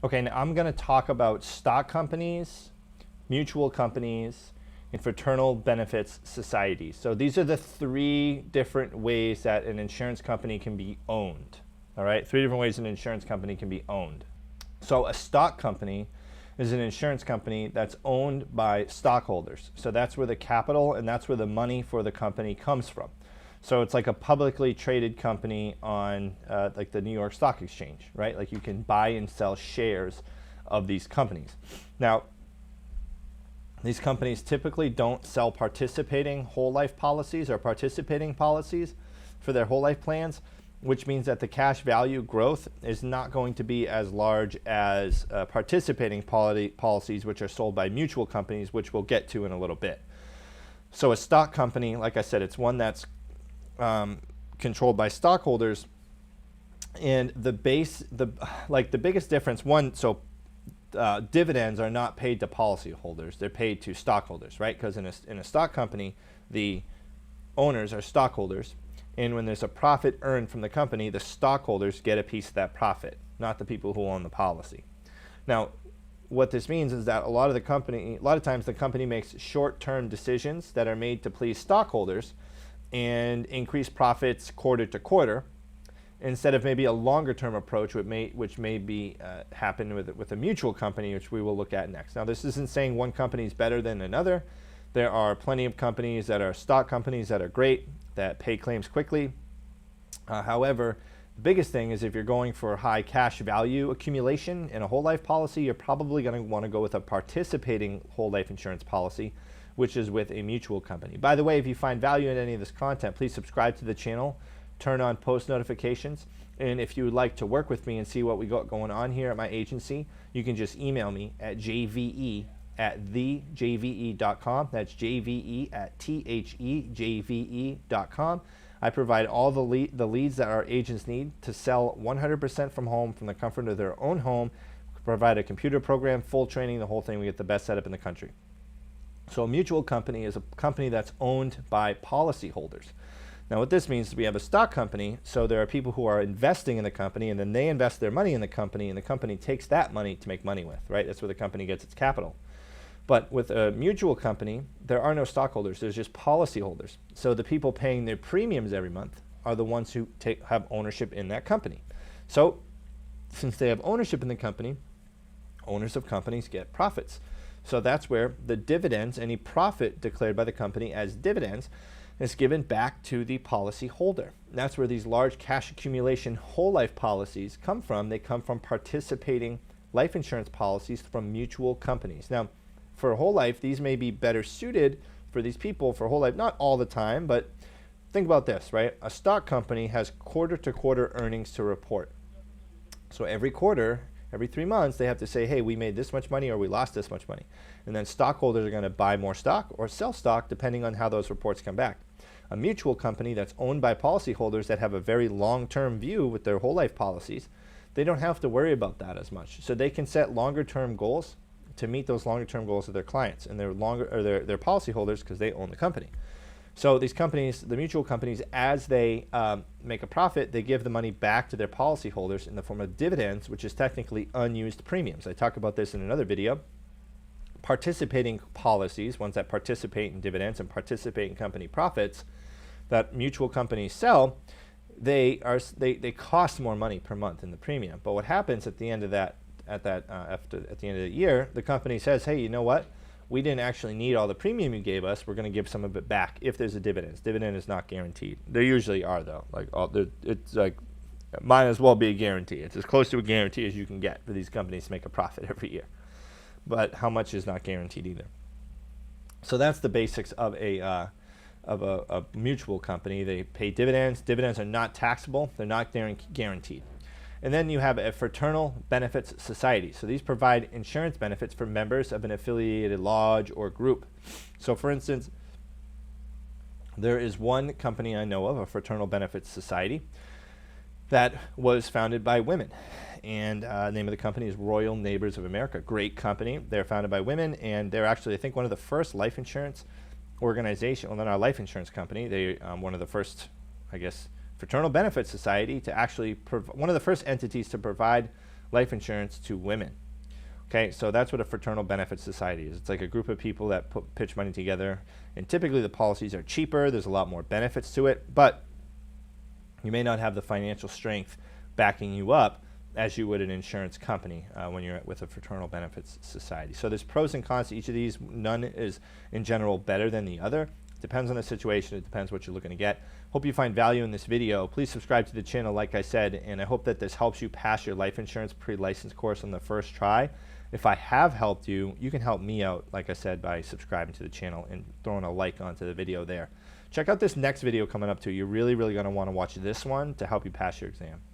Okay, now I'm going to talk about stock companies, mutual companies, and fraternal benefits societies. So these are the three different ways that an insurance company can be owned. All right, three different ways an insurance company can be owned. So a stock company is an insurance company that's owned by stockholders. So that's where the capital and that's where the money for the company comes from. So it's like a publicly traded company on like the New York Stock Exchange, right? Like you can buy and sell shares of these companies. Now, these companies typically don't sell participating whole life policies or participating policies for their whole life plans, which means that the cash value growth is not going to be as large as participating policies, which are sold by mutual companies, which we'll get to in a little bit. So a stock company, like I said, it's one that's controlled by stockholders, and the biggest difference, dividends are not paid to policyholders; they're paid to stockholders, right? Because in a stock company, the owners are stockholders, and when there's a profit earned from the company, the stockholders get a piece of that profit, not the people who own the policy. Now, what this means is that a lot of times the company makes short-term decisions that are made to please stockholders and increase profits quarter to quarter, instead of maybe a longer-term approach, which may be happen with a mutual company, which we will look at next. Now, this isn't saying one company is better than another. There are plenty of companies that are stock companies that are great, that pay claims quickly. However, the biggest thing is if you're going for high cash value accumulation in a whole life policy, you're probably going to want to go with a participating whole life insurance policy, which is with a mutual company. By the way, if you find value in any of this content, please subscribe to the channel, turn on post notifications, and if you would like to work with me and see what we got going on here at my agency, you can just email me at jve@thejve.com. That's jve@thejve.com. I provide all the leads that our agents need to sell 100% from home, from the comfort of their own home, provide a computer program, full training, the whole thing. We get the best setup in the country. So a mutual company is a company that's owned by policyholders. Now what this means is we have a stock company, so there are people who are investing in the company, and then they invest their money in the company, and the company takes that money to make money with, right? That's where the company gets its capital. But with a mutual company, there are no stockholders, there's just policyholders. So the people paying their premiums every month are the ones who have ownership in that company. So since they have ownership in the company, owners of companies get profits. So that's where the dividends, any profit declared by the company as dividends, is given back to the policy holder. That's where these large cash accumulation whole life policies come from. They come from participating life insurance policies from mutual companies. Now, for whole life, these may be better suited for these people for whole life, not all the time, but think about this, right? A stock company has quarter to quarter earnings to report. So every quarter, every 3 months, they have to say, hey, we made this much money or we lost this much money. And then stockholders are going to buy more stock or sell stock depending on how those reports come back. A mutual company that's owned by policyholders that have a very long-term view with their whole life policies, they don't have to worry about that as much. So they can set longer-term goals to meet those longer-term goals of their clients and their policyholders, because they own the company. So these companies, the mutual companies, as they make a profit, they give the money back to their policyholders in the form of dividends, which is technically unused premiums. I talk about this in another video. Participating policies, ones that participate in dividends and participate in company profits, that mutual companies sell, they cost more money per month in the premium. But what happens at the end of that, at the end of the year, the company says, hey, you know what? We didn't actually need all the premium you gave us. We're going to give some of it back if there's a dividend. Dividend is not guaranteed. There usually are, though. It's like might as well be a guarantee. It's as close to a guarantee as you can get for these companies to make a profit every year. But how much is not guaranteed either. So that's the basics of a mutual company. They pay dividends. Dividends are not taxable. They're not guaranteed. And then you have a fraternal benefits society. So these provide insurance benefits for members of an affiliated lodge or group. So for instance, there is one company I know of, a fraternal benefits society, that was founded by women. And the name of the company is Royal Neighbors of America. Great company. They're founded by women, and they're actually, I think, one of the first life insurance organization, well, they're not a life insurance company. They one of the first, I guess, fraternal benefit society to actually one of the first entities to provide life insurance to women. Okay, so that's what a fraternal benefit society is. It's like a group of people that pitch money together, and typically the policies are cheaper. There's a lot more benefits to it, but you may not have the financial strength backing you up as you would an insurance company when you're with a fraternal benefits society. So there's pros and cons to each of these. None is in general better than the other. It depends on the situation. It depends what you're looking to get. Hope you find value in this video. Please subscribe to the channel like I said, and I hope that this helps you pass your life insurance pre-license course on the first try. If I have helped you, you can help me out, like I said, by subscribing to the channel and throwing a like onto the video there. Check out this next video coming up too. You're really going to want to watch this one to help you pass your exam.